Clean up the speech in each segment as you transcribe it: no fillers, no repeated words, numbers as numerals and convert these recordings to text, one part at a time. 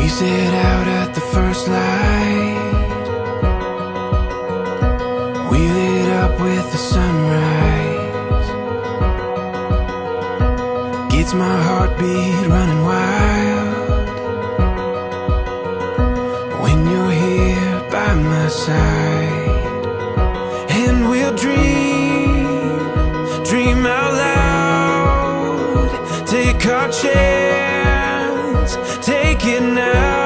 set out at the first light. We lit up with the sunrise. Gets my heartbeat running wild when you're here by my side. And we'll dream out loud. Take our chance, take it now.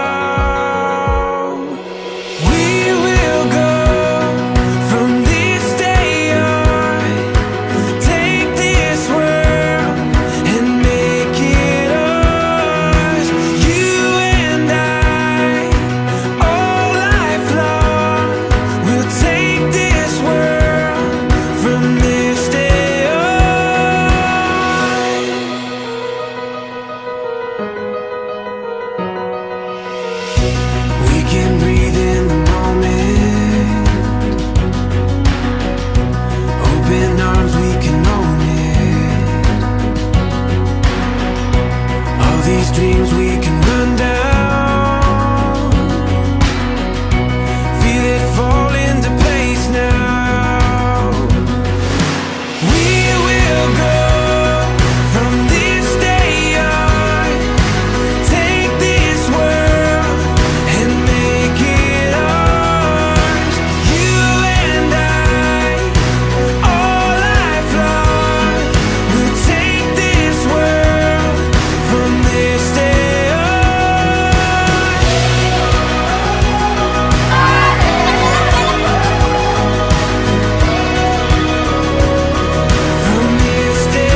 Can breathe in the moment. Open arms, we can own it. All these dreams we can run down. Feel it fall into place now. We will go from this day on. Take this world and make it ours. You and I, all lifelong. We'll take this world from this day on. From this day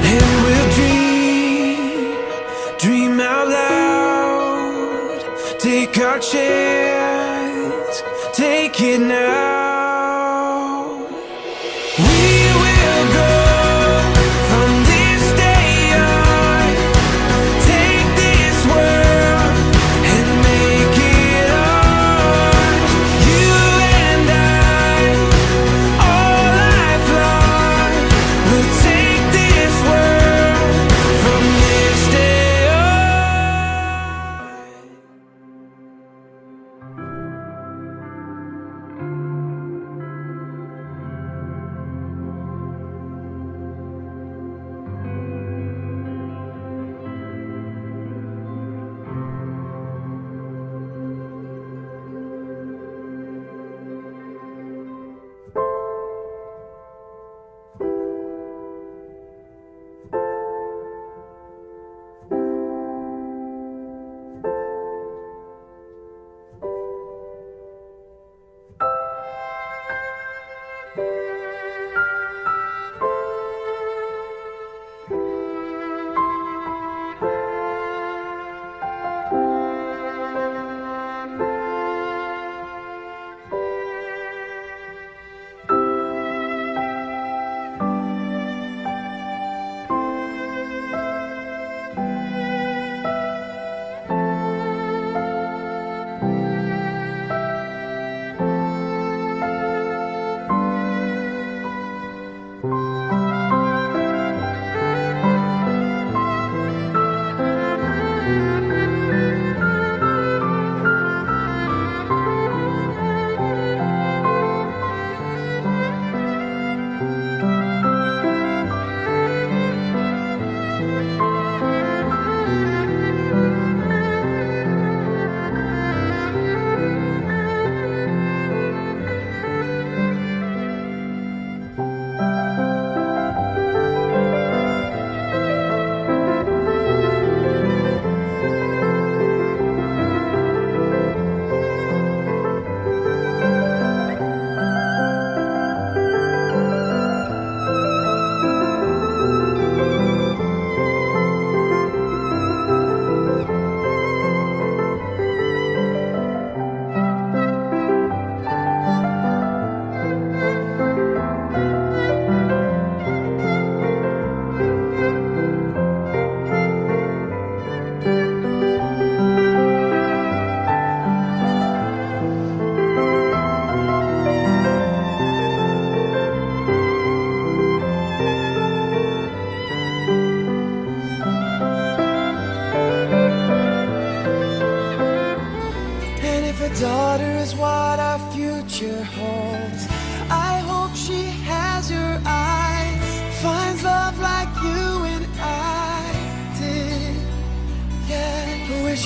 and we'll dream out loud. Take our chance, take it now. We will go from this day on. Take this world and make it ours. You and I, all lifelong. We'll take this world from this day on.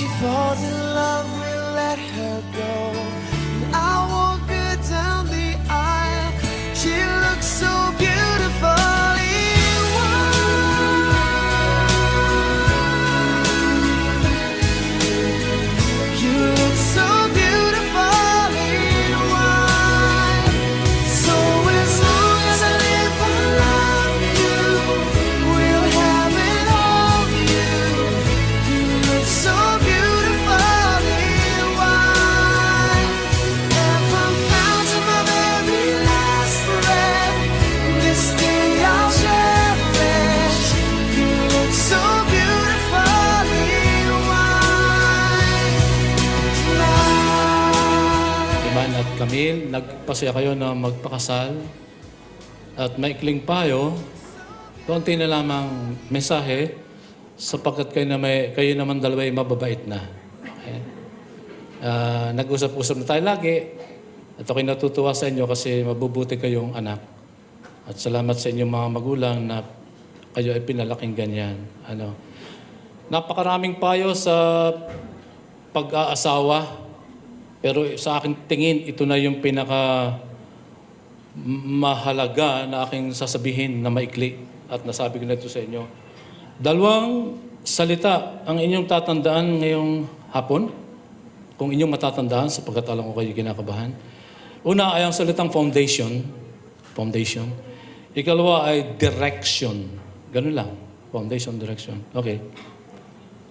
she falls in love, we'll let her go. And I walk her down the aisle. She looks so beautifully white. You look so beautifully white. So as long as I live, I love you. We'll have it all, you. You look so beautifully white. And from now to my very last breath, this day I'll cherish. You look so beautifully white tonight. Iman at Camille, nagpasaya kayo na magpakasal at maikling payo, konti na lamang mensahe sapagkat kayo naman dalawa ay mababait na. Okay? Nag-usap-usap na tayo lagi at ako'y natutuwa sa inyo kasi mabubuti kayong anak. At salamat sa inyong mga magulang na kayo ay pinalaking ganyan. Napakaraming payo sa pag-aasawa. Pero sa aking tingin, ito na yung pinaka mahalaga na aking sasabihin na maikli. At nasabi ko na ito sa inyo. 2 salita ang inyong tatandaan ngayong hapon. Kung inyong matatandaan, sapagkat alam ko kayo kinakabahan. Una ay ang salitang foundation. Foundation. Ikalawa ay direction. Ganun lang. Foundation, direction. Okay.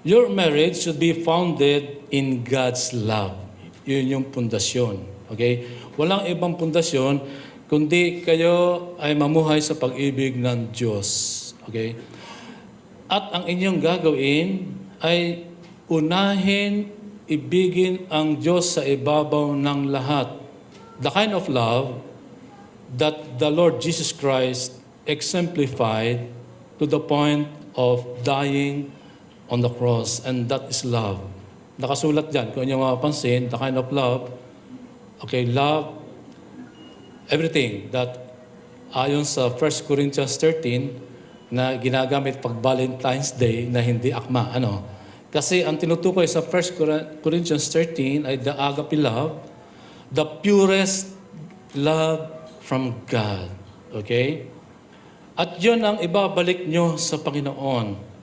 Your marriage should be founded in God's love. Yun yung pundasyon. Okay? Walang ibang pundasyon kundi kayo ay mamuhay sa pag-ibig ng Diyos. Okay? At ang inyong gagawin ay unahin, ibigin ang Diyos sa ibabaw ng lahat. The kind of love that the Lord Jesus Christ exemplified to the point of dying on the cross. And that is love. Nakasulat dyan, kung inyo mapapansin, the kind of love, okay, love, everything that ayon sa 1 Corinthians 13 na ginagamit pag Valentine's Day na hindi akma. Kasi ang tinutukoy sa 1 Corinthians 13 ay the agape love, the purest love from God. Okay? At yun ang ibabalik nyo sa Panginoon.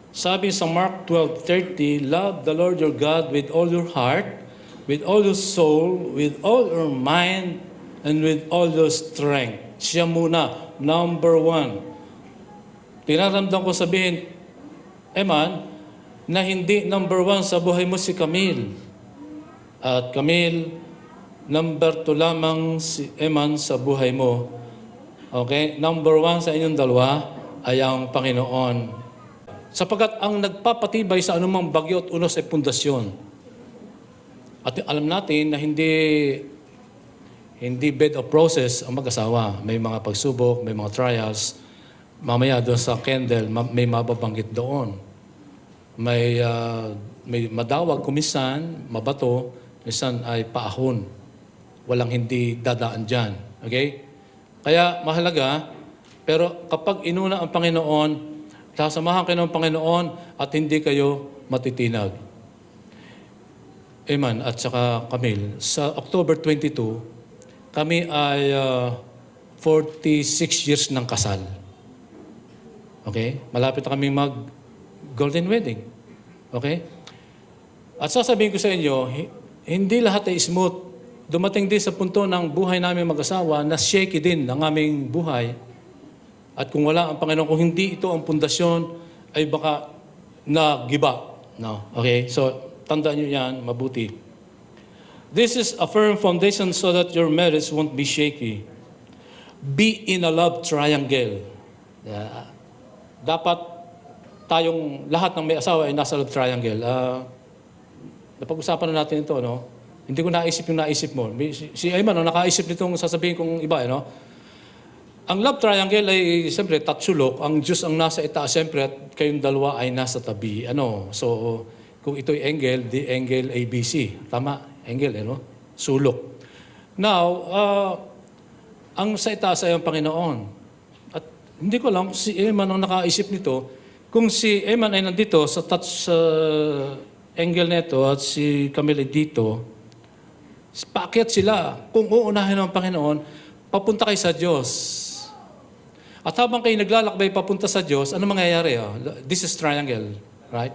Sabi sa Mark 12:30, love the Lord your God with all your heart, with all your soul, with all your mind, and with all your strength. Siya muna, number 1. Tinaramdam ko sabihin, Eman, na hindi number 1 sa buhay mo si Camille. At Camille, number 2 lamang si Eman sa buhay mo. Okay? Number 1 sa inyong dalawa ay ang Panginoon. Sapagkat ang nagpapatibay sa anumang bagyo at unos ay pundasyon. At alam natin na hindi bed of process ang mag-asawa. May mga pagsubok, may mga trials. Mamaya doon sa candle, may mababanggit doon. May madawag kumisan, mabato, minsan ay paahon. Walang hindi dadaan dyan. Okay? Kaya mahalaga, pero kapag inuna ang Panginoon, sasamahan kayo ng Panginoon at hindi kayo matitinag. Amen. At saka Camille, sa October 22, kami ay 46 years ng kasal. Okay? Malapit na kami mag-golden wedding. Okay? At sasabihin ko sa inyo, hindi lahat ay smooth. Dumating din sa punto ng buhay namin mag-asawa na shaky din ang aming buhay. At kung wala ang Panginoon, kung hindi ito ang pundasyon, ay baka nagiba. No? Okay? So, tandaan nyo yan, mabuti. This is a firm foundation so that your marriage won't be shaky. Be in a love triangle. Dapat tayong lahat ng may asawa ay nasa love triangle. Napag-usapan na natin ito, no? Hindi ko naisip yung naisip mo. Si Ayman, nakaisip nitong sasabihin kong iba, no? Ang love triangle ay, siyempre, tatsulok. Ang Diyos ang nasa itaas, siyempre, at kayong dalawa ay nasa tabi. So, kung ito'y angle, the angle ABC. Tama? Angle, sulok. Now, ang sa itaas ay ang Panginoon. At hindi ko alam si Eman ang nakaisip nito. Kung si Eman ay nandito sa angel neto at si Camille dito, paakyat sila. Kung uunahin ng Panginoon, papunta kayo sa Diyos. At habang kayo naglalakbay papunta sa Diyos, ano mangyayari? This is triangle, right?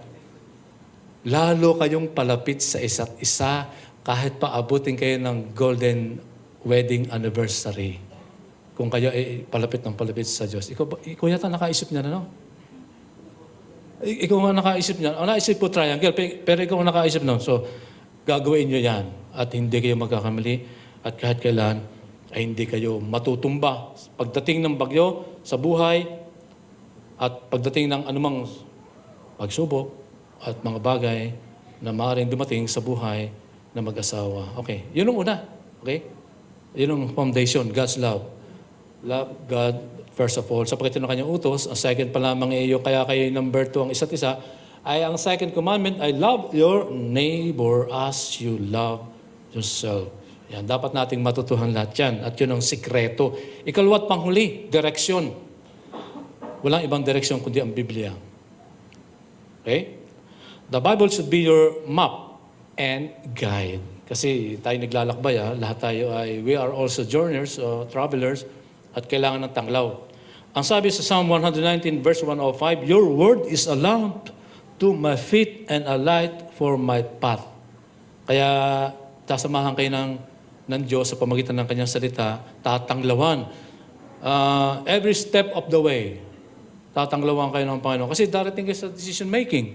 Lalo kayong palapit sa isa't isa kahit paabutin kayo ng golden wedding anniversary. Kung kayo ay palapit ng palapit sa Diyos. Ikaw yata nakaisip niya na, no? Ikaw nga nakaisip niya. Naisip ko triangle, pero ikaw nga nakaisip nun. So, gagawin nyo yan. At hindi kayo magkakamali. At kahit kailan, ay hindi kayo matutumba. Pagdating ng bagyo sa buhay, at pagdating ng anumang pagsubok, at mga bagay na maaaring dumating sa buhay na mag-asawa. Okay, yun ang una. Okay? Yun ang foundation, God's love. Love God first of all. Sapagkat yun ang kanyang utos, ang second pa lamang iyo, kaya kayo number 2 ang isa't isa, ay ang second commandment ay love your neighbor as you love yourself. Yan, dapat nating matutuhan lahat yan. At yun ang sikreto. Ikalawa't panghuli, direksyon. Walang ibang direksyon kundi ang Biblia. Okay? The Bible should be your map and guide. Kasi tayo naglalakbay, lahat tayo we are also journeyers, travelers, at kailangan ng tanglaw. Ang sabi sa Psalm 119 verse 105, your word is a lamp to my feet and a light for my path. Kaya tasamahan kayo ng Diyos sa pamagitan ng kanyang salita, tatanglawan. Every step of the way, tatanglawan kayo ng Panginoon. Kasi darating kayo sa decision making.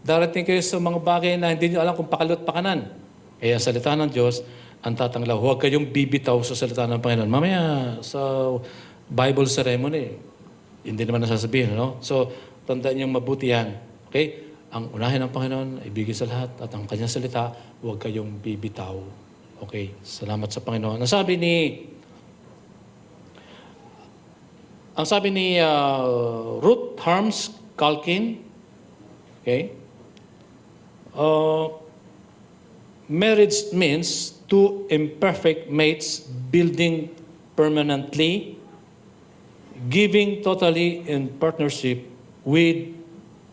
Darating kayo sa mga bagay na hindi nyo alam kung pakalot pakanan. Kaya salita ng Diyos, ang tatanglaw. Huwag kayong bibitaw sa salita ng Panginoon. Mamaya, sa Bible ceremony, hindi naman nasasabihin, no? So, tandaan niyong mabuti yan. Okay? Ang unahin ng Panginoon, ibigay sa lahat, at ang kanyang salita, huwag kayong bibitaw. Okay? Salamat sa Panginoon. Ang sabi ni Ruth Harms Calkin, okay? Marriage means two imperfect mates building permanently, giving totally in partnership with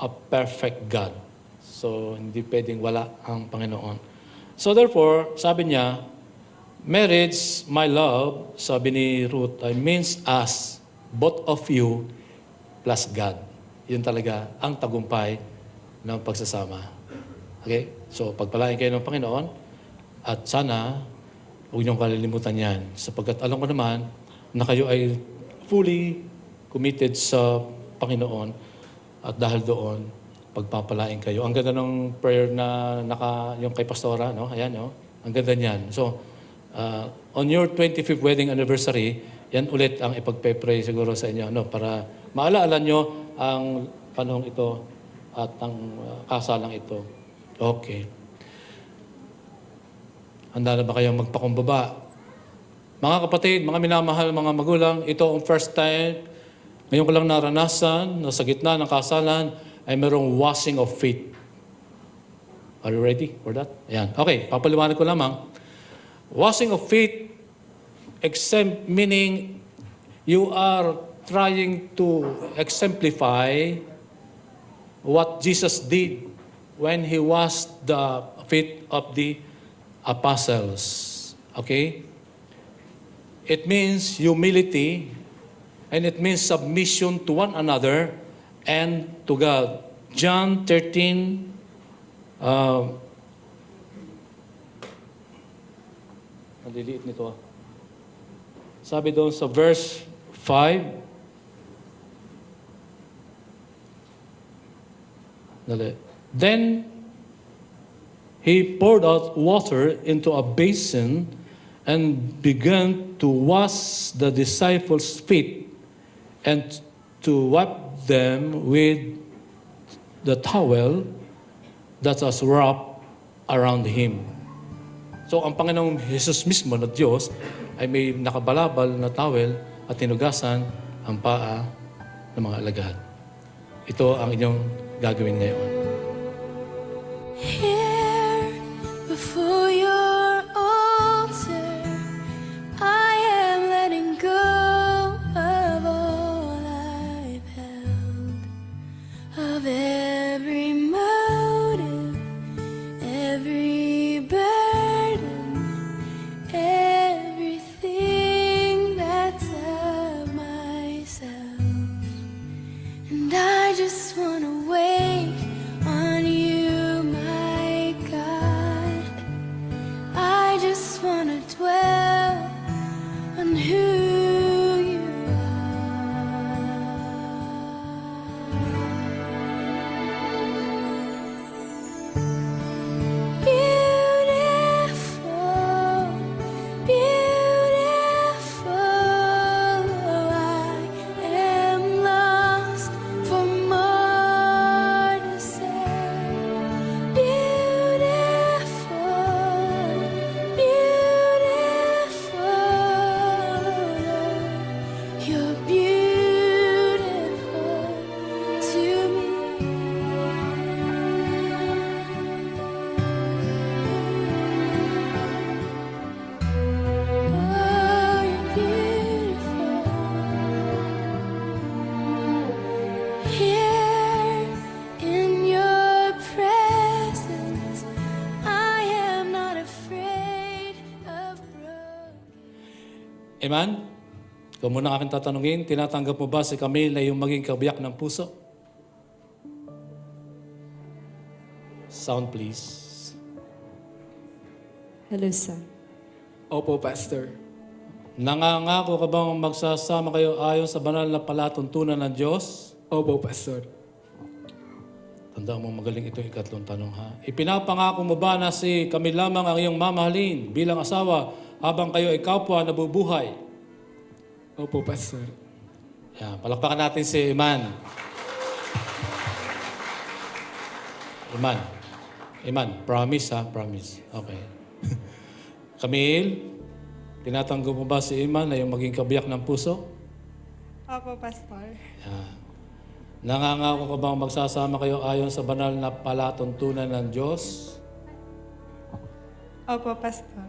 a perfect God. So, hindi pwedeng wala ang Panginoon. So, therefore, sabi niya, marriage, my love, sabi ni Ruth, means us, both of you, plus God. Yun talaga ang tagumpay ng pagsasama. Okay? So, pagpalain kayo ng Panginoon, at sana, huwag niyong kalilimutan yan. Sapagkat alam ko naman na kayo ay fully committed sa Panginoon at dahil doon, pagpapalain kayo. Ang ganda ng prayer na yung kay Pastora, no? Ayan, no? Ang ganda niyan. So, on your 25th wedding anniversary, yan ulit ang ipagpe-pray siguro sa inyo, no? Para maalaala nyo ang panahong ito at ang kasalang ito. Okay. Handa na ba kayong magpakumbaba? Mga kapatid, mga minamahal, mga magulang, ito ang first time, ngayon ko lang naranasan na sa gitna ng kasalan ay mayroong washing of feet. Are you ready for that? Ayan. Okay, papaliwanag ko lamang. Washing of feet, meaning you are trying to exemplify what Jesus did when He washed the feet of the apostles. Okay? It means humility and it means submission to one another and to God. John 13, maliliit nito. Sabi doon sa verse 5, then He poured out water into a basin and began to wash the disciples' feet and to wipe them with the towel that was wrapped around Him. So ang Panginoong Jesus mismo na Diyos ay may nakabalabal na towel at tinugasan ang paa ng mga alagad. Ito ang inyong gagawin ngayon. Before your altar, I am letting go of all I've held, of every motive just wanna wait on you, my God. I just wanna dwell on who you are. Beautiful, beautiful. I am lost for more to say. Beautiful, beautiful. You're beautiful to me. Oh, you're beautiful. Here in your presence, I am not afraid of broken. Amen? Ikaw muna aking tatanungin, tinatanggap mo ba si Camille na yung maging kabiyak ng puso? Sound please. Hello, sir. Opo, Pastor. Nangangako ka bang magsasama kayo ayon sa banal na palatuntunan ng Diyos? Opo, Pastor. Tandaan mo magaling ito yung ikatlong tanong ha. Ipinapangako mo ba na si Camille lamang ang iyong mamahalin bilang asawa habang kayo ay kapwa nabubuhay? Opo, Pastor. Yan, palakpakan natin si Iman. Iman, promise ha, promise. Okay. Camille, tinatanggap mo ba si Iman na yung maging kabiyak ng puso? Opo, Pastor. Yan. Nangangako ka bang magsasama kayo ayon sa banal na palatuntunan ng Diyos? Opo, Pastor.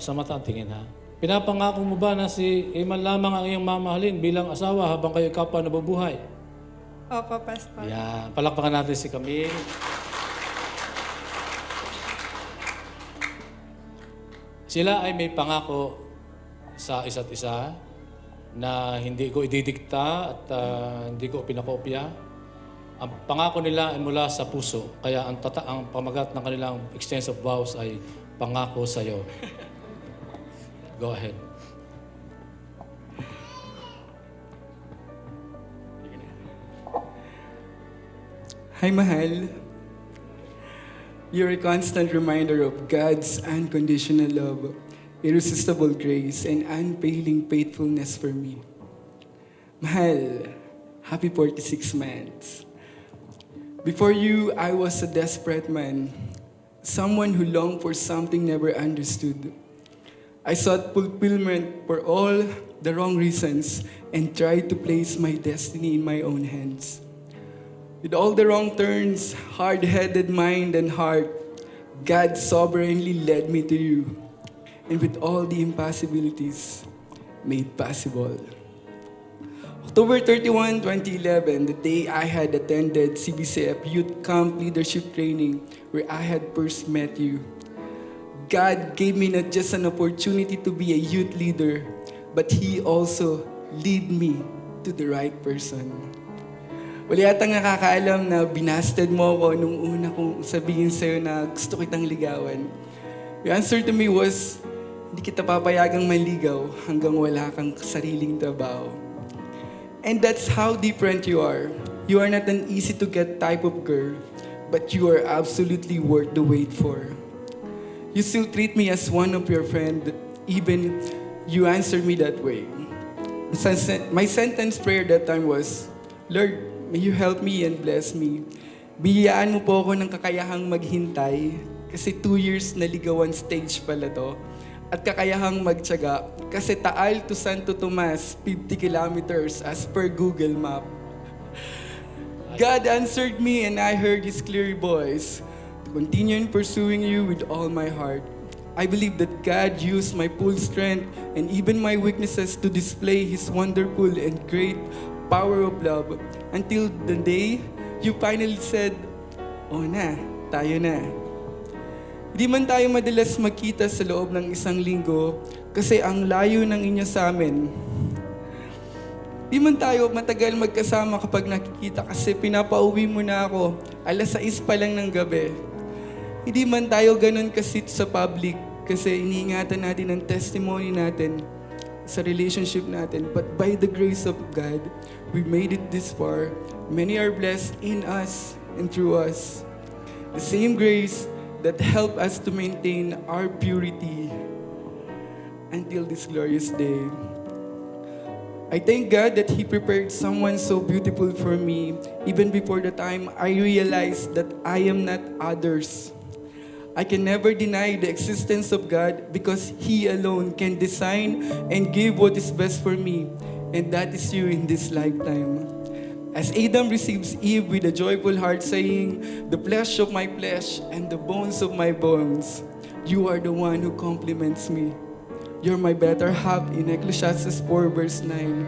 Sa mata ang tingin ha. Pinapangako mo ba na si Iman lamang ang iyong mamahalin bilang asawa habang kayo kapwa nabubuhay? Opo, Pastor. Yan. Palakpakan natin si Camille. Sila ay may pangako sa isa't isa na hindi ko ididikta at hindi ko pinakopya. Ang pangako nila ay mula sa puso. Kaya ang pamagat ng kanilang exchange of vows ay pangako sa iyo. Go ahead. Hi, Mahal. You're a constant reminder of God's unconditional love, irresistible grace, and unfailing faithfulness for me. Mahal, happy 46 months. Before you, I was a desperate man, someone who longed for something never understood. I sought fulfillment for all the wrong reasons and tried to place my destiny in my own hands. With all the wrong turns, hard-headed mind and heart, God sovereignly led me to you. And with all the impossibilities made possible. October 31, 2011, the day I had attended CBCF Youth Camp Leadership Training where I had first met you. God gave me not just an opportunity to be a youth leader, but He also lead me to the right person. Wala yatang nakakaalam na binasted mo ako nung una kong sabihin sa'yo na gusto kitang ligawan. The answer to me was, hindi kita papayagang manligaw hanggang wala kang sariling trabaho. And that's how different you are. You are not an easy-to-get type of girl, but you are absolutely worth the wait for. You still treat me as one of your friends, even you answer me that way. My sentence prayer that time was, Lord, may you help me and bless me. Biyayaan mo po ako ng kakayahang maghintay kasi 2 years na ligawan stage pala to. At kakayahang magtiyaga kasi Taal to Santo Tomas, 50 kilometers as per Google Map. God answered me and I heard His clear voice to continue in pursuing you with all my heart. I believe that God used my full strength and even my weaknesses to display His wonderful and great power of love until the day you finally said, "Oh na, tayo na." Hindi man tayo madalas magkita sa loob ng 1 linggo kasi ang layo ng inyo sa amin. Di man tayo matagal magkasama kapag nakikita kasi pinapauwi mo na ako 6:00 pa lang ng gabi. Hindi man tayo ganun kasit sa public kasi iniingatan natin ang testimony natin sa relationship natin. But by the grace of God, we made it this far. Many are blessed in us and through us. The same grace that helped us to maintain our purity until this glorious day. I thank God that He prepared someone so beautiful for me even before the time I realized that I am not others. I can never deny the existence of God because He alone can design and give what is best for me, and that is you in this lifetime. As Adam receives Eve with a joyful heart saying, "The flesh of my flesh and the bones of my bones, you are the one who compliments me. You're my better half," in Ecclesiastes 4 verse 9.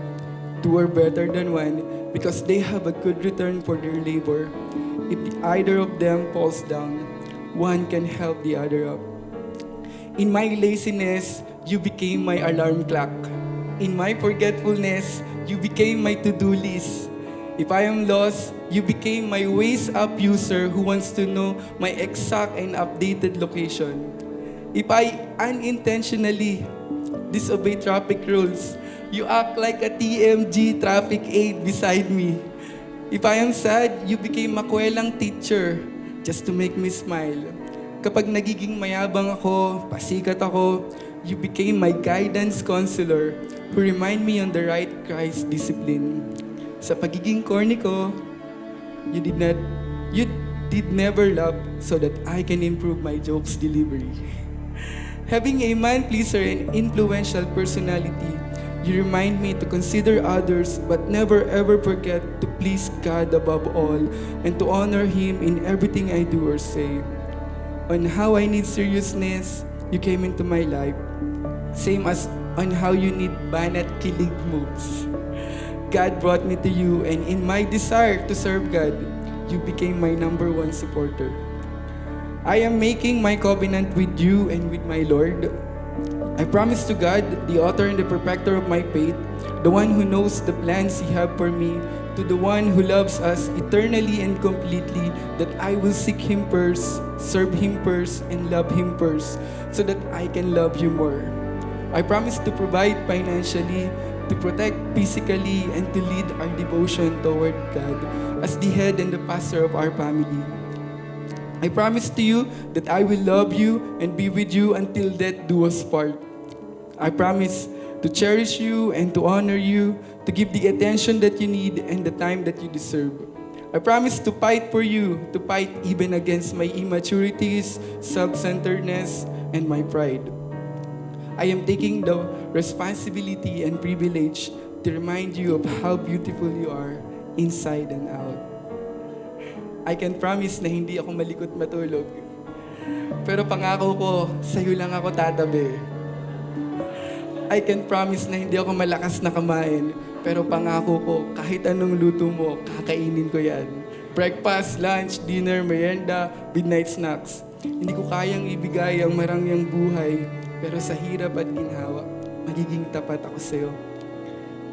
Two are better than one because they have a good return for their labor. If either of them falls down, one can help the other up. In my laziness, you became my alarm clock. In my forgetfulness, you became my to-do list. If I am lost, you became my ways up user who wants to know my exact and updated location. If I unintentionally disobey traffic rules, you act like a TMG traffic aid beside me. If I am sad, you became makwelang teacher just to make me smile. Kapag nagiging mayabang ako, pasikat ako, you became my guidance counselor who remind me on the right Christ discipline. Sa pagiging corny ko, you did never laugh so that I can improve my jokes delivery. Having a man-pleaser and influential personality, you remind me to consider others but never ever forget to please God above all and to honor Him in everything I do or say. On how I need seriousness, you came into my life. Same as on how you need banat kilig moves. God brought me to you, and in my desire to serve God, you became my number one supporter. I am making my covenant with you and with my Lord. I promise to God, the author and the perfecter of my faith, the one who knows the plans He have for me, to the one who loves us eternally and completely, that I will seek Him first, serve Him first, and love Him first, so that I can love you more. I promise to provide financially, to protect physically, and to lead our devotion toward God as the head and the pastor of our family. I promise to you that I will love you and be with you until death do us part. I promise to cherish you and to honor you, to give the attention that you need and the time that you deserve. I promise to fight for you, to fight even against my immaturities, self-centeredness, and my pride. I am taking the responsibility and privilege to remind you of how beautiful you are inside and out. I can promise na hindi ako malikot matulog. Pero pangako ko, sa'yo lang ako tatabi. I can promise na hindi ako malakas na kumain. Pero pangako ko, kahit anong luto mo, kakainin ko yan. Breakfast, lunch, dinner, merienda, midnight snacks. Hindi ko kayang ibigay ang marangyang buhay. Pero sa hirap at ginhawa, magiging tapat ako sa'yo.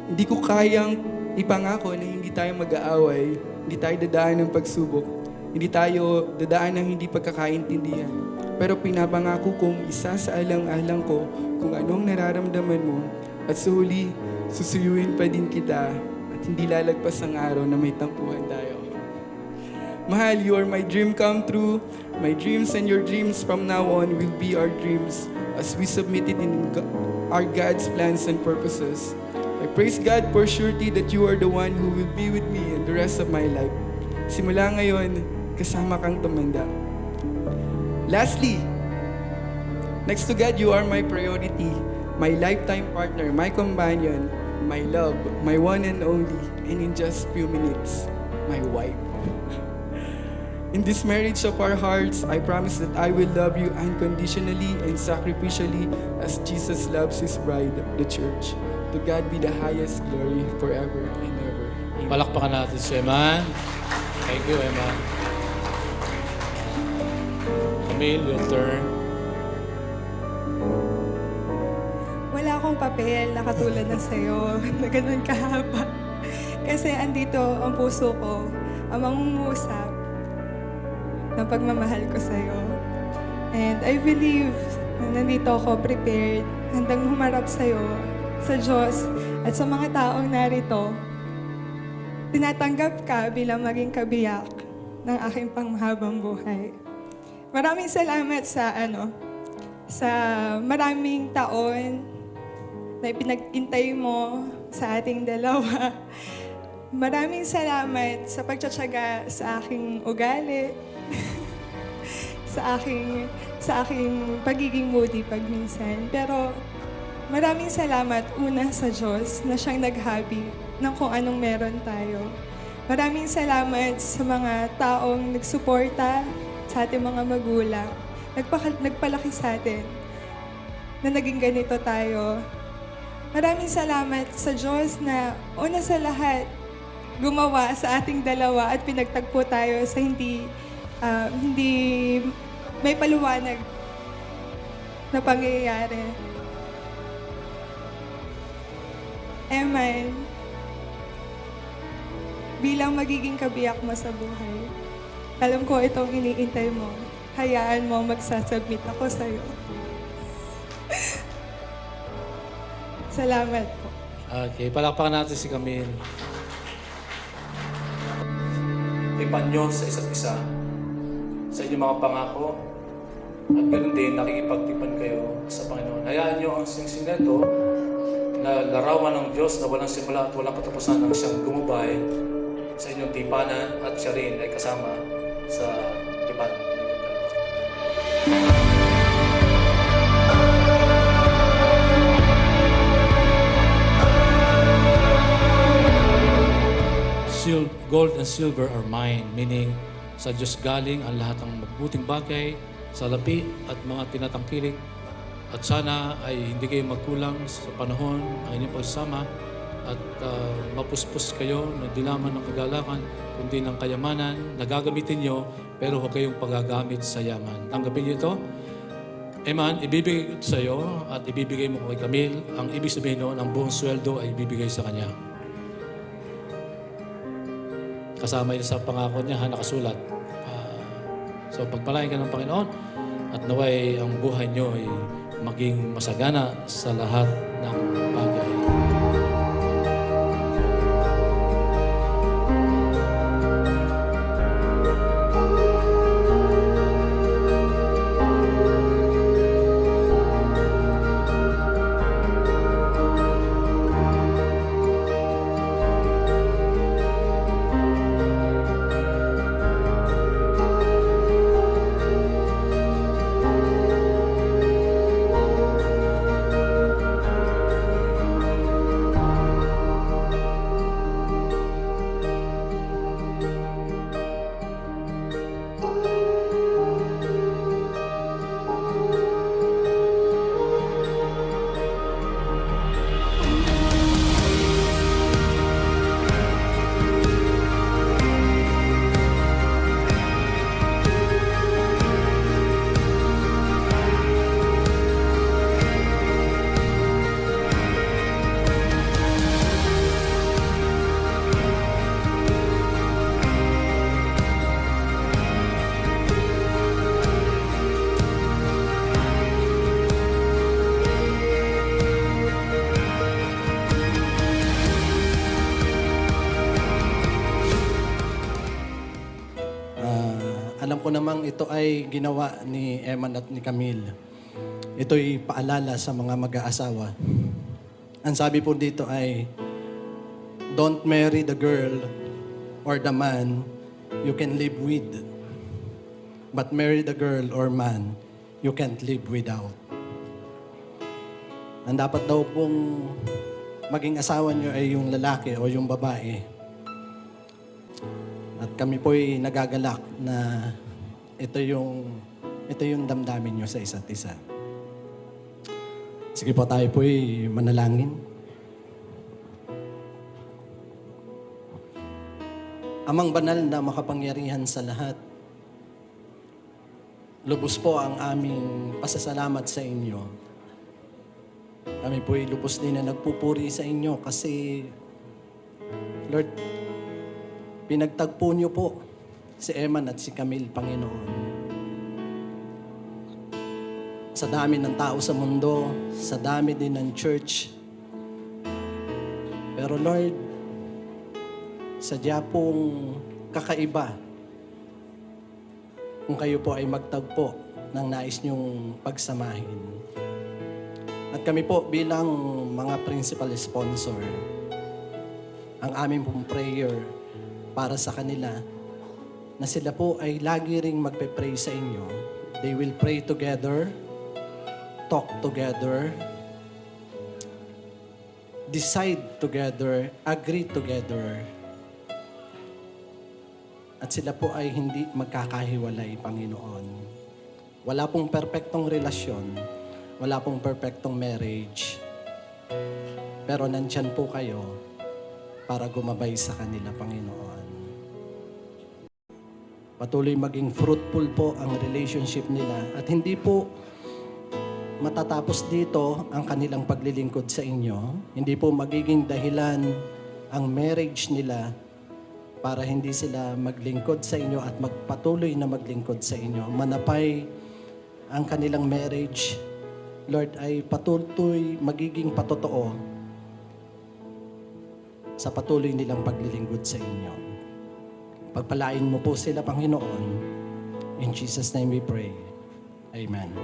Hindi ko kayang ipangako na hindi tayo mag-aaway. Hindi tayo dadaan ng pagsubok. Hindi tayo dadaan ng hindi pagkakaintindihan. Pero pinapangako kong isa sa alang-alang ko kung anong nararamdaman mo at sa huli, susuyuin pa din kita at hindi lalagpas ang araw na may tampuhan tayo. Mahal, you are my dream come true. My dreams and your dreams from now on will be our dreams as we submit it in our God's plans and purposes. I praise God for surety that you are the one who will be with me in the rest of my life. Simula ngayon, kasama kang tumanda. Lastly, next to God, you are my priority, my lifetime partner, my companion, my love, my one and only, and in just few minutes, my wife. In this marriage of our hearts, I promise that I will love you unconditionally and sacrificially as Jesus loves His bride, the church. To God be the highest glory forever and ever. Amen. Palakpakan natin si Eman. Thank you, Eman. Camille, your turn. Wala wala akong papel na katulad ng sayo na ganun kahaba. Kasi andito ang puso ko, ang mangungusap ng pagmamahal ko sa'yo. And I believe na nandito ako prepared, handang humarap sa'yo, sa Diyos, at sa mga taong narito. Tinatanggap ka bilang maging kabiyak ng aking panghabang buhay. Maraming salamat sa maraming taon na ipinag-intay mo sa ating dalawa. Maraming salamat sa pagtsatsaga sa aking ugali, sa aking pagiging moody pag minsan. Pero maraming salamat una sa Diyos na siyang naghabi ng kung anong meron tayo. Maraming salamat sa mga taong nagsuporta sa ating mga magulang, nagpalaki sa atin na naging ganito tayo. Maraming salamat sa Diyos na una sa lahat, gumawa sa ating dalawa at pinagtagpo tayo sa hindi may paluwanag na pangyayari. Eman, bilang magiging kabiyak mo sa buhay, alam ko itong iniintay mo. Hayaan mo magsasubmit ako sa'yo. Salamat po. Okay, palakpakan natin si Camille. Tipan nyo sa isa't isa, sa inyong mga pangako, at ganoon din, nakikipagtipan kayo sa Panginoon. Hayaan nyo ang singsing neto na larawan ng Diyos na walang simula at walang katapusan ang siyang gumabay sa inyong tipanan at siya rin ay kasama sa tipan. Gold and silver are mine, meaning sa Diyos galing ang lahat ng mabuting bagay, salapi at mga tinatangkilik. At sana ay hindi kayo magkulang sa panahon ng inyong pagsama at mapuspos kayo ng dilaman ng kagalakan, kundi ng kayamanan na gagamitin nyo, pero huwag kayong pagagamit sa yaman. Tanggapin nyo ito. Eman, ibibigay ito sa iyo at ibibigay mo kay Camille. Ang ibig sabihin noon, ang buong sweldo ay ibibigay sa kanya. Kasama yun sa pangako niya, nakasulat. So pagpalain ka ng Panginoon at naway ang buhay niyo ay maging masagana sa lahat ng bagay. Alam ko namang ito ay ginawa ni Eman at ni Camille. Ito'y paalala sa mga mag-aasawa. Ang sabi po dito ay, don't marry the girl or the man you can live with, but marry the girl or man you can't live without. Ang dapat daw pong maging asawa nyo ay yung lalaki o yung babae. At kami po'y nagagalak na ito yung damdamin nyo sa isa't isa. Sige po, tayo po'y manalangin. Amang banal na makapangyarihan sa lahat, lubos po ang aming pasasalamat sa inyo Kami po'y lubos din na nagpupuri sa inyo kasi, Lord, pinagtagpo niyo po si Eman at si Camille, Panginoon. Sa dami ng tao sa mundo, sa dami din ng church. Pero Lord, sadya pong kakaiba kung kayo po ay magtagpo ng nais niyong pagsamahin. At kami po bilang mga principal sponsor, ang aming pong prayer para sa kanila na sila po ay lagi ring magpe-pray sa inyo. They will pray together, talk together, decide together, agree together. At sila po ay hindi magkakahiwalay, Panginoon. Wala pong perpektong relasyon, wala pong perpektong marriage. Pero nandyan po kayo para gumabay sa kanila, Panginoon. Patuloy maging fruitful po ang relationship nila at hindi po matatapos dito ang kanilang paglilingkod sa inyo. Hindi po magiging dahilan ang marriage nila para hindi sila maglingkod sa inyo at magpatuloy na maglingkod sa inyo. Manapay ang kanilang marriage, Lord, ay patuloy magiging patotoo sa patuloy nilang paglilingkod sa inyo. Pagpalain mo po sila, Panginoon. In Jesus' name we pray. Amen.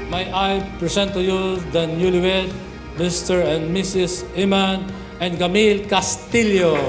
May I present to you the newlywed Mr. and Mrs. Eman and Camille Castillo.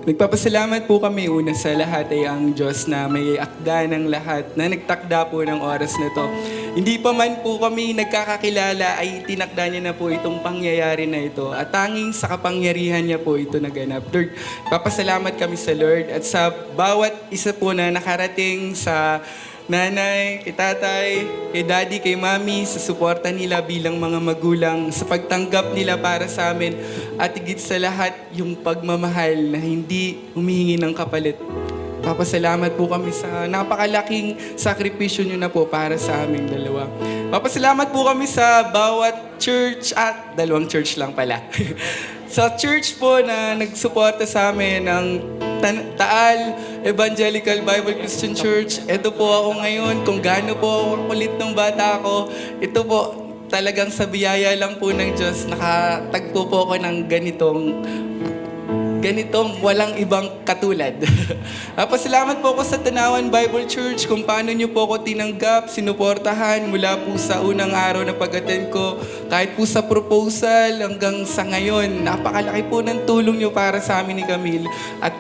Nagpapasalamat po kami una sa lahat ay ang Diyos na may akda ng lahat, na nagtakda po ng oras na to. Hindi pa man po kami nagkakakilala ay tinakda niya na po itong pangyayari na ito at tanging sa kapangyarihan niya po ito naganap. Lord, papasalamat kami sa Lord at sa bawat isa po na nakarating sa nanay, kay tatay, kay daddy, kay mami, sa suporta nila bilang mga magulang, sa pagtanggap nila para sa amin, at higit sa lahat, yung pagmamahal na hindi humihingi ng kapalit. Papasalamat po kami sa napakalaking sakripisyo nyo na po para sa aming dalawa. Papasalamat po kami sa bawat church at dalawang church lang pala. Sa church po na nagsuporta sa amin ng Taal Evangelical Bible Christian Church. Ito po ako ngayon, kung gaano po ako kulit ng bata ako. Ito po, talagang sa biyaya lang po ng Diyos, nakatagpo po ako ng ganitong walang ibang katulad. Pasalamat po ako sa Tanawan Bible Church kung paano niyo po ako tinanggap, sinuportahan mula po sa unang araw na pag-attend ko, kahit po sa proposal hanggang sa ngayon. Napakalaki po ng tulong niyo para sa amin ni Camille at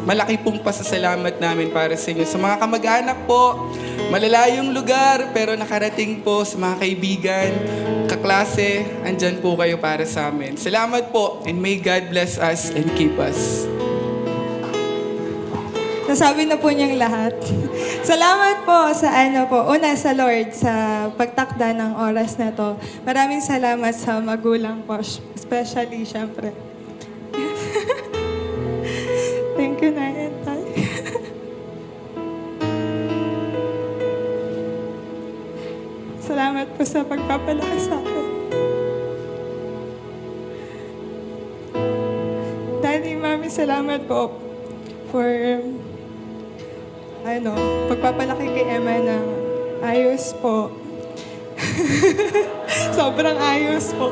malaki pong pasasalamat namin para sa inyo. Sa mga kamag-anak po, malalayong lugar pero nakarating po, sa mga kaibigan, kaklase, andyan po kayo para sa amin. Salamat po and may God bless us and keep us. Nasabi na po niyang lahat. Salamat po sa una sa Lord sa pagtakda ng oras na to. Maraming salamat sa magulang po, especially syempre. Thank you, Nay and Tay. Salamat po sa pagpapalaki sa akin. Daddy, Mami, salamat po for pagpapalaki kay Emma ng ayos po. Sobrang ayos po.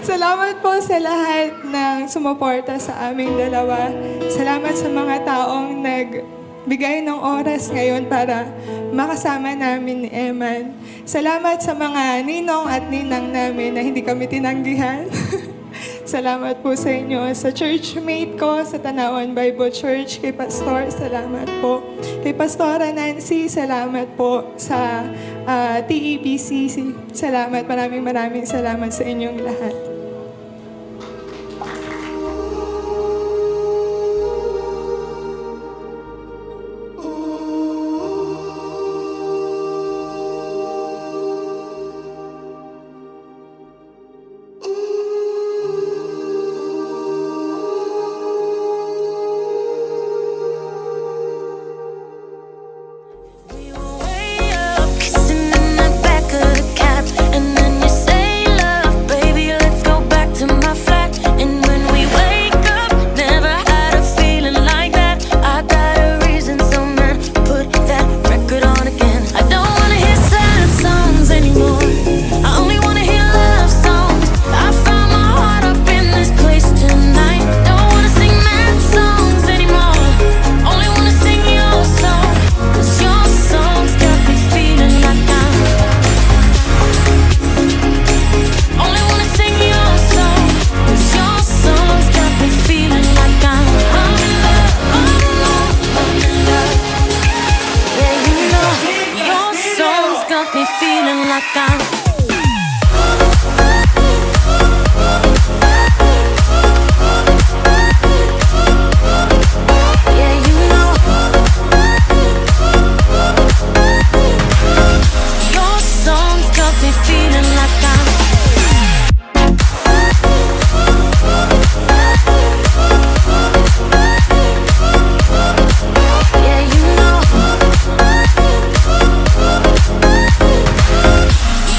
Salamat po sa lahat ng sumuporta sa aming dalawa. Salamat sa mga taong nagbigay ng oras ngayon para makasama namin ni Eman. Salamat sa mga ninong at ninang namin na hindi kami tinanggihan. Salamat po sa inyo, sa churchmate ko, sa Tanawan Bible Church, kay Pastor, salamat po. Kay Pastora Nancy, salamat po. Sa TEBC, salamat. Maraming salamat sa inyong lahat. We were way up, kissing in the back of the cab, and then you say, "Love, baby, let's go back to my flat." And when we wake up, never had a feeling like that. I got a reason, so man, put that record on again. I don't wanna hear sad songs anymore. I only wanna hear love songs. I found my heart up in this place tonight. Don't wanna sing mad songs anymore. Only wanna sing your song. 'Cause your songs got me feeling like I'm. Only wanna sing your song. 'Cause your songs got me feeling like I'm in love, I'm in love, I'm in love. Yeah, you know, your songs got me feeling like I'm. Yeah, you know, your songs got me feeling like I'm. Yeah, you know,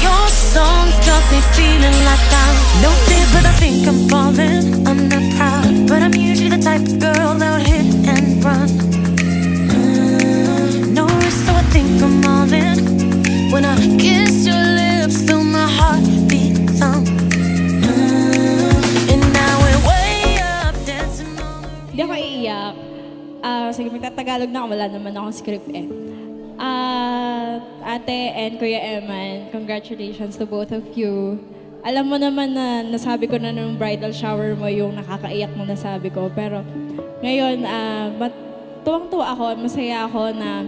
your songs got me feeling like I'm. No fear, but I think I'm falling. I'm not proud, but I'm usually the type of girl that would hit and run. No risk, so I think I'm all in. When I kiss your lips, feel my heartbeat thump. And now we're way up, dancing on the. Hindi ako iiyak. Sige, magtatagalog na ako. Wala naman akong script eh. Ate and Kuya Eman, congratulations to both of you. Alam mo naman na nasabi ko na nung bridal shower mo yung nakakaiyak mo nasabi ko. Pero ngayon, tuwang-tuwa ako, masaya ako na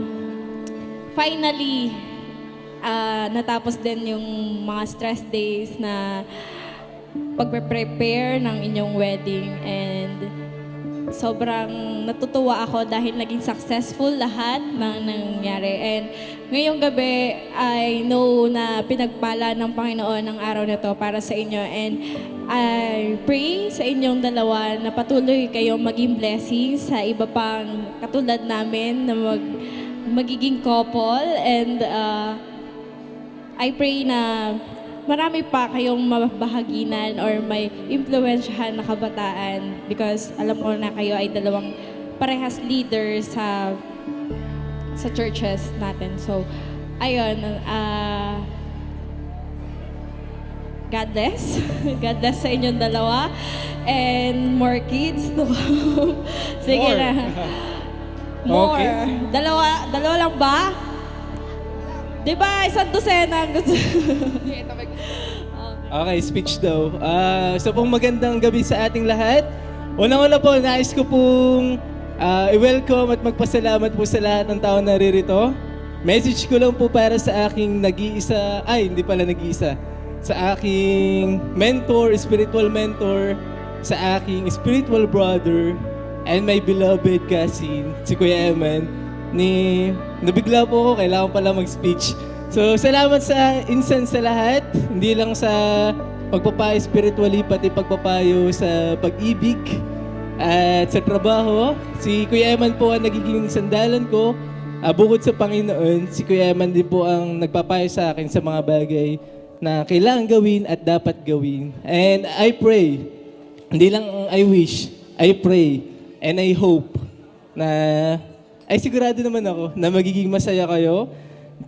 finally, natapos din yung mga stress days na pagpe-prepare ng inyong wedding, and sobrang natutuwa ako dahil naging successful lahat ng nangyari. And ngayong gabi, I know na pinagpala ng Panginoon ang araw na to para sa inyo. And I pray sa inyong dalawa na patuloy kayong maging blessing sa iba pang katulad namin na magiging couple. And I pray na marami pa kayong mabahaginan or may impluwensyahan na kabataan, because alam ko na kayo ay dalawang parehas leaders sa churches natin. So, ayun, God bless. God bless sa inyong dalawa. And more kids to come. Sige More. na. More. Okay. Dalawa lang ba? Di ba, isang dosena ang gusto. Okay, speech daw. So pong magandang gabi sa ating lahat. Unang-una po, nais ko pong i-welcome at magpasalamat po sa lahat ng tao na naririto. Message ko lang po para sa aking nag-iisa, hindi pala nag-iisa, sa aking mentor, spiritual mentor, sa aking spiritual brother, and my beloved cousin, si Kuya Eman. Nabigla po ako, kailangan pala mag-speech. So, salamat sa insan sa lahat, hindi lang sa pagpapayo spiritually, pati pagpapayo sa pag-ibig at sa trabaho. Si Kuya Eman po ang nagiging sandalan ko. Bukod sa Panginoon, si Kuya Eman din po ang nagpapayo sa akin sa mga bagay na kailangan gawin at dapat gawin. And I pray, hindi lang I wish, I pray, and I hope na ay sigurado naman ako na magiging masaya kayo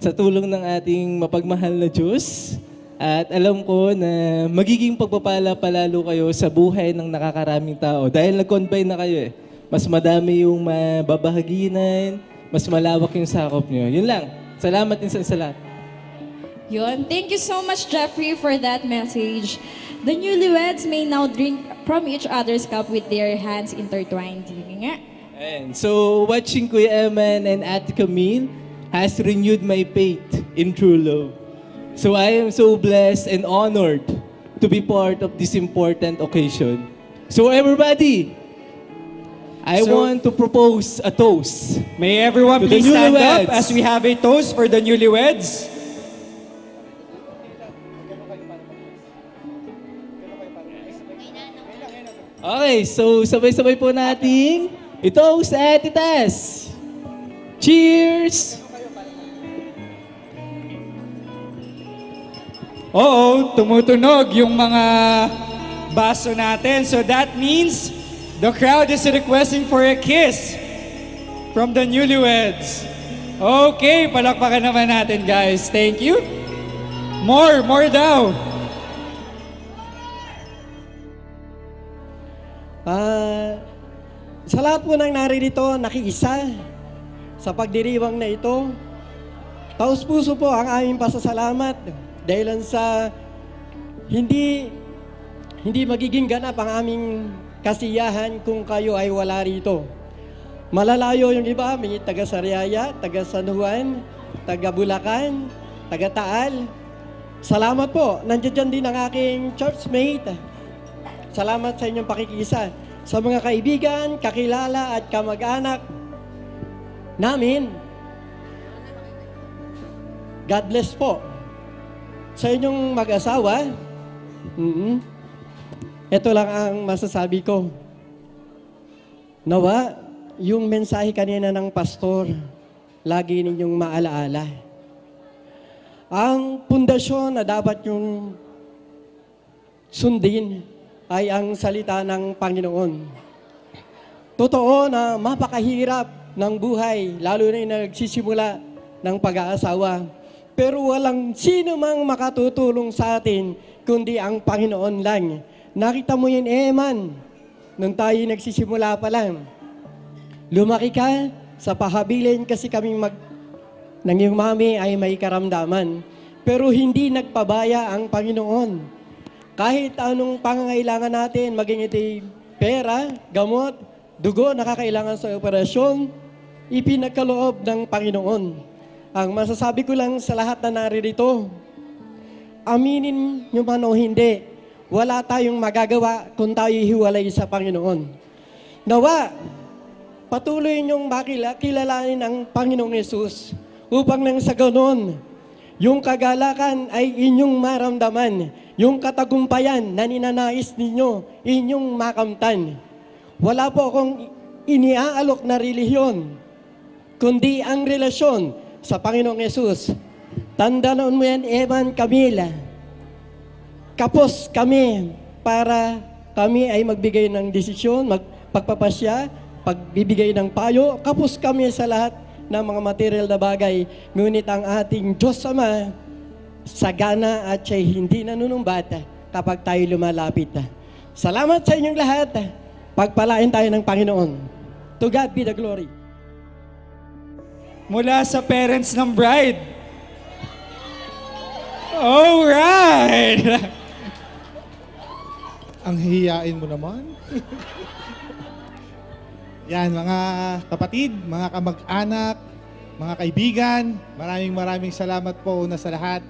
sa tulong ng ating mapagmahal na Diyos. At alam ko na magiging pagpapala palalo kayo sa buhay ng nakakaraming tao. Dahil nag-combine na kayo eh. Mas madami yung mababahaginan, mas malawak yung sakop nyo. Yun lang. Salamat din sa lahat. Yun. Thank you so much, Jeffrey, for that message. The newlyweds may now drink from each other's cup with their hands intertwined. Yun nga. And so, watching Kuya Eman and Ate Camille has renewed my faith in true love. So I am so blessed and honored to be part of this important occasion. So everybody, I want to propose a toast. May everyone To the please stand newlyweds. up as we have a toast for the newlyweds. Okay, so sabay-sabay po nating i-toast at itas. Cheers! Oo, tumutunog yung mga baso natin. So that means the crowd is requesting for a kiss from the newlyweds. Okay, palakpakan naman natin guys. Thank you. More daw. Sa lahat po ng naririto, nakiisa sa pagdiriwang na ito, taos-puso po ang aming pasasalamat dahil sa hindi magiging ganap ang aming kasiyahan kung kayo ay wala rito. Malalayo yung iba, may taga Sariaya, taga San Juan, taga Bulacan, taga Taal. Salamat po. Nandiyan din ang aking churchmate. Salamat sa inyong pakikisa. Sa mga kaibigan, kakilala at kamag-anak namin, God bless po. Sa inyong mag-asawa, ito lang ang masasabi ko. Nawa, yung mensahe kanina ng pastor, lagi ninyong maalaala. Ang pundasyon na dapat yung sundin ay ang salita ng Panginoon. Totoo na mapakahirap ng buhay, lalo na yung nagsisimula ng pag-aasawa. Pero walang sino mang makatutulong sa atin, kundi ang Panginoon lang. Nakita mo yun, Eman, nung tayo nagsisimula pa lang. Lumaki ka sa pahabilin kasi kaming ng iyong mami ay may karamdaman. Pero hindi nagpabaya ang Panginoon. Kahit anong pangangailangan natin, maging ito'y pera, gamot, dugo, nakakailangan sa operasyon, ipinagkaloob ng Panginoon. Ang masasabi ko lang sa lahat na naririto, aminin nyo man o hindi, wala tayong magagawa kung tayo hiwalay sa Panginoon. Nawa, patuloy nyong kilalanin ang Panginoong Yesus upang nang sa ganon, yung kagalakan ay inyong maramdaman, yung katagumpayan na ninanais ninyo, inyong makamtan. Wala po akong iniaalok na relihiyon, kundi ang relasyon sa Panginoong Yesus. Tandaan mo yan, Eman, Camila. Kapos kami para kami ay magbigay ng desisyon, pagpapasya, pagbibigay ng payo. Kapos kami sa lahat ng mga material na bagay. Ngunit ang ating Diyos Ama, sagana at siya'y hindi nanunumbat kapag tayo lumalapit. Salamat sa inyong lahat. Pagpalain tayo ng Panginoon. To God be the glory. Mula sa parents ng bride. Alright! Ang hihiyain mo naman. Yan, mga kapatid, mga kamag-anak, mga kaibigan, maraming salamat po una sa lahat.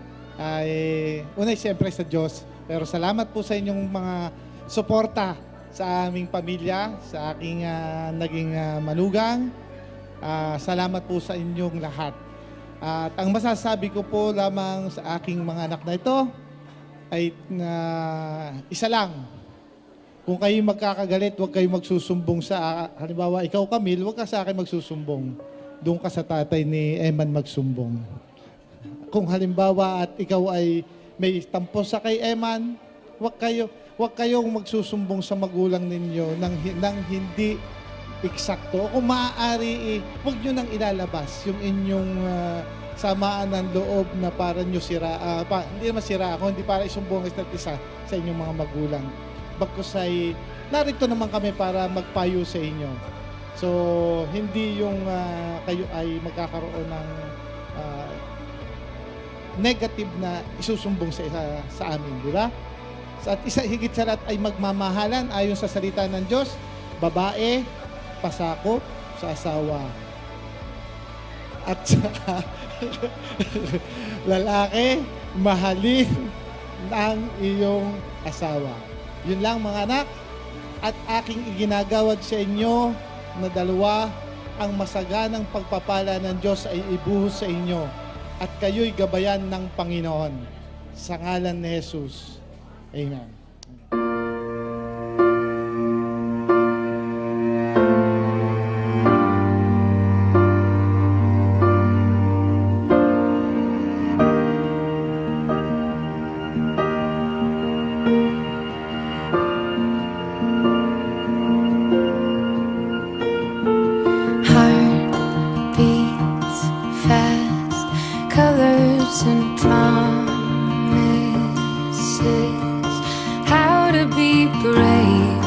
Una siyempre sa Diyos, pero salamat po sa inyong mga suporta sa aming pamilya, sa aking naging manugang. Salamat po sa inyong lahat. At ang masasabi ko po lamang sa aking mga anak na ito ay isa lang. Kung kayo magkakagalit, huwag kayo magsusumbong sa, halimbawa, ikaw Camille, huwag ka sa akin magsusumbong. Doon ka sa tatay ni Eman magsumbong. Kung halimbawa at ikaw ay may tampo sa kay Eman, huwag kayong magsusumbong sa magulang ninyo nang hindi eksakto. O kung maaari, huwag nyo nang ilalabas yung inyong samaan ng loob na para nyo hindi naman sira ako, hindi para isumbong isa't isa sa inyong mga magulang. Bagkus ay narito naman kami para magpayo sa inyo. So, hindi yung kayo ay magkakaroon ng negative na isusumbong sa amin, di ba? At isa higit sa lahat ay magmamahalan ayon sa salita ng Diyos, babae, pasakop sa asawa. At saka, lalaki, mahalin ng iyong asawa. Yun lang mga anak. At aking iginagawad sa inyo na dalawa, ang masaganang pagpapala ng Diyos ay ibuhos sa inyo at kayo'y gabayan ng Panginoon. Sa ngalan ni Jesus. Amen. Heart beats fast, colors and promises. How to be brave?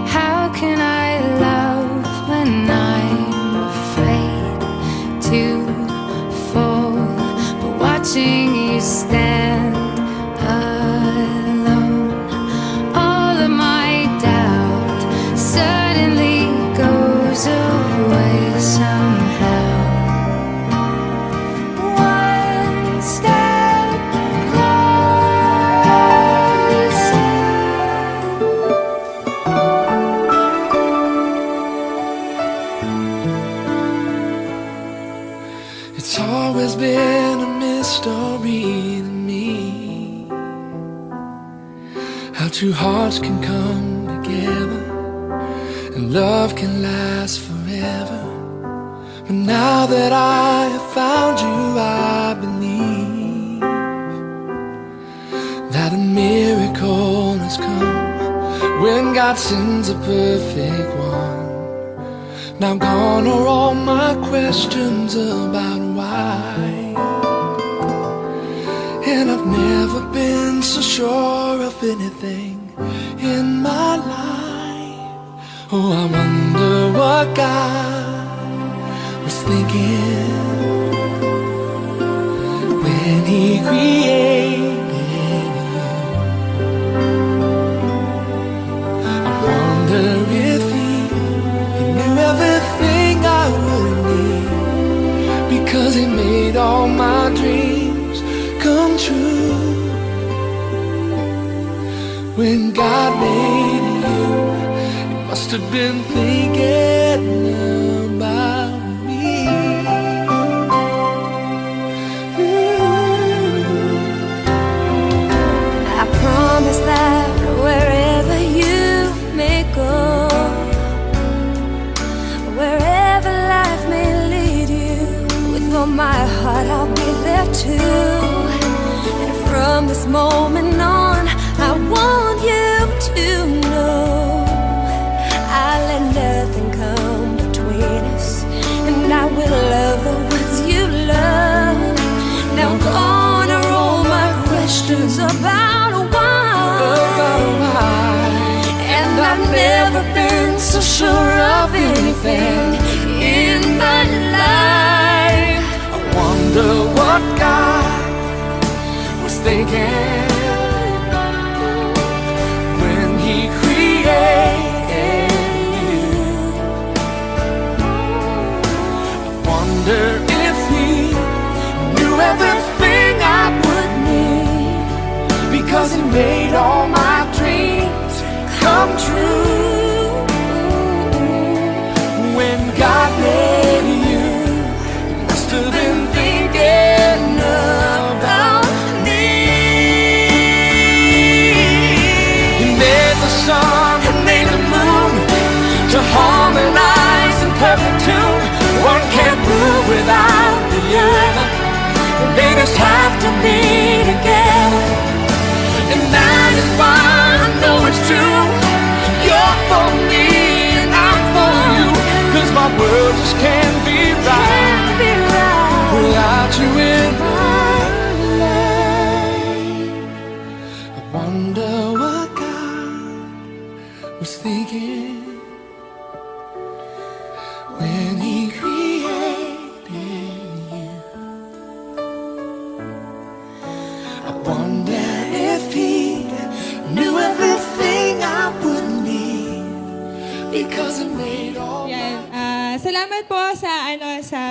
How can I love when I'm afraid to fall? But watching you stand alone, all of my doubt suddenly goes away somehow. One step closer. It's always been a mystery to me how two hearts can come together and love can last forever. But now that I have found you, I believe that a miracle has come when God sends a perfect one. Now gone are all my questions about why, and I've never been so sure of anything in my life. Oh, I wonder what God was thinking when He created you. I wonder if He knew everything I would need, because He made all my dreams come true. When God made you, He must have been thinking about me. I promise that wherever you may go, wherever life may lead you, with all my heart I'll be there too. And from this moment on, I want you to know I'll let nothing come between us, and I will love the ones you love. Now gone are all my questions about why, and I've never been so sure of anything in my life. I wonder what God was thinking when He created you. I wonder if He knew everything I would need, because He made all my dreams come true. When God made you, He must have been thinking about me. He made the sun and made the moon to harmonize in perfect tune. One can't move without the other. They just have to be together. And that is why I know it's true. You're for me and I'm for you, 'cause my world just can't be right without you in my life. I wonder what God was thinking when He created you. I wonder if He knew Salamat po sa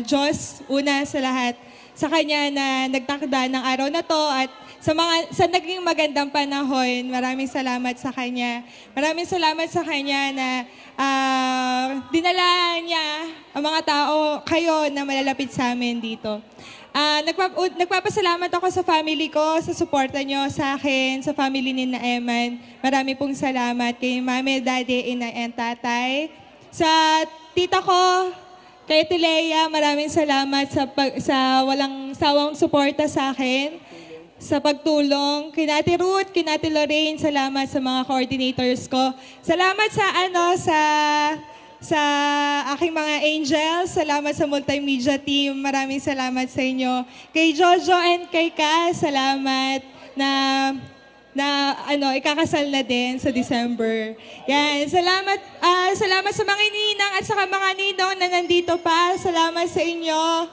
Diyos, una sa lahat, sa Kanya na nagtakda ng araw na to at sa naging magandang panahon. Maraming salamat sa Kanya. Maraming salamat sa Kanya na dinala niya ang mga tao, kayo na malalapit sa amin dito. Nagpapasalamat ako sa family ko, sa suporta nyo sa akin, sa family ni na Eman. Marami pong salamat kay Mami, Daddy, Ina, and Tatay. Sa tita ko, kay Tilea, maraming salamat sa walang sawang suporta sa akin, sa pagtulong. Kina Ate Ruth, kina Ate Lorraine, salamat sa mga coordinators ko. Salamat sa aking mga angels, salamat sa multimedia team, maraming salamat sa inyo. Kay Jojo and kay Ka, salamat na ikakasal na din sa December. Yan, salamat sa mga ninang at sa mga ninong na nandito pa. Salamat sa inyo.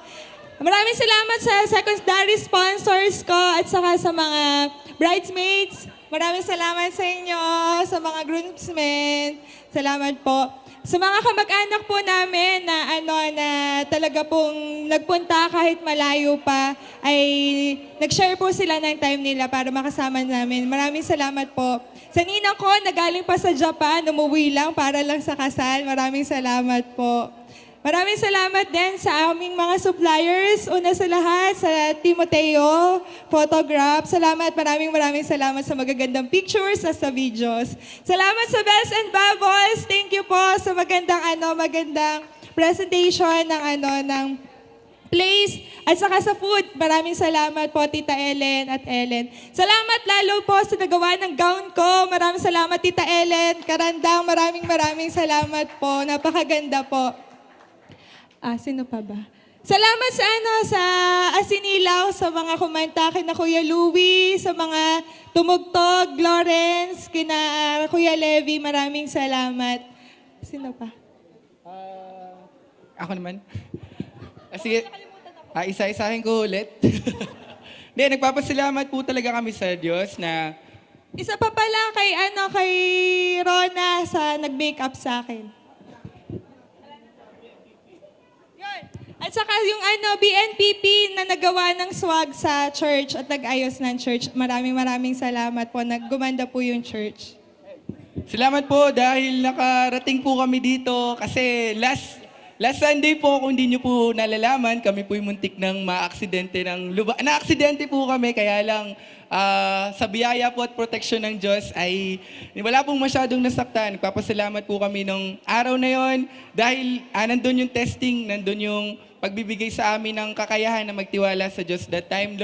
Maraming salamat sa secondary sponsors ko at saka sa mga bridesmaids. Maraming salamat sa inyo, sa mga groomsmen. Salamat po. Sa mga kamag-anak po namin na talaga pong nagpunta kahit malayo pa, ay nag-share po sila ng time nila para makasama namin. Maraming salamat po. Sa ninang ko, nagaling pa sa Japan, umuwi lang para lang sa kasal. Maraming salamat po. Maraming salamat din sa aming mga suppliers. Una sa lahat, sa Timoteo Photograph. Maraming salamat sa magagandang pictures at sa videos. Salamat sa Bells and Bubbles. Thank you po sa magandang presentation ng place at saka sa food. Maraming salamat po, Tita Ellen at Ellen. Salamat lalo po sa nagawa ng gown ko. Maraming salamat, Tita Ellen. Karandang, maraming salamat po. Napakaganda po. Sino pa ba? Salamat sa Asinilaw, sa mga kumanta kina Kuya Louie, sa mga tumugtog, Lawrence, kina Kuya Levy, maraming salamat. Sino pa? Ako naman. Sige, isa-isahin ko ulit. Hindi, nagpapasalamat po talaga kami sa Diyos na Isa pa pala kay Rona sa nag-makeup sa akin. At saka yung BNPP na nagawa ng swag sa church at nag-ayos ng church. Maraming salamat po. Naggumanda po yung church. salamat po dahil nakarating po kami dito kasi last Sunday po, kung hindi nyo po nalalaman, kami po yung muntik ng maaksidente na-aksidente po kami, kaya lang sa biyaya po at proteksyon ng Diyos ay wala pong masyadong nasaktan. Nagpapasalamat po kami nung araw na yon dahil nandun yung testing, nandun yung pagbibigay sa amin ng kakayahan na magtiwala sa Diyos that time,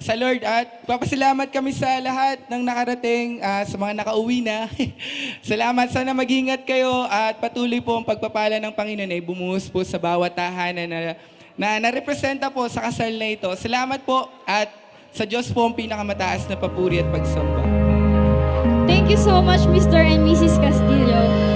sa Lord. At papasalamat kami sa lahat ng nakarating, sa mga nakauwi na. Salamat, sana mag-ingat kayo at patuloy po ang pagpapala ng Panginoon ay bumuhos po sa bawat tahanan na representa po sa kasal na ito. Salamat po at sa Diyos po ang pinakamataas na papuri at pagsamba. Thank you so much, Mr. and Mrs. Castillo.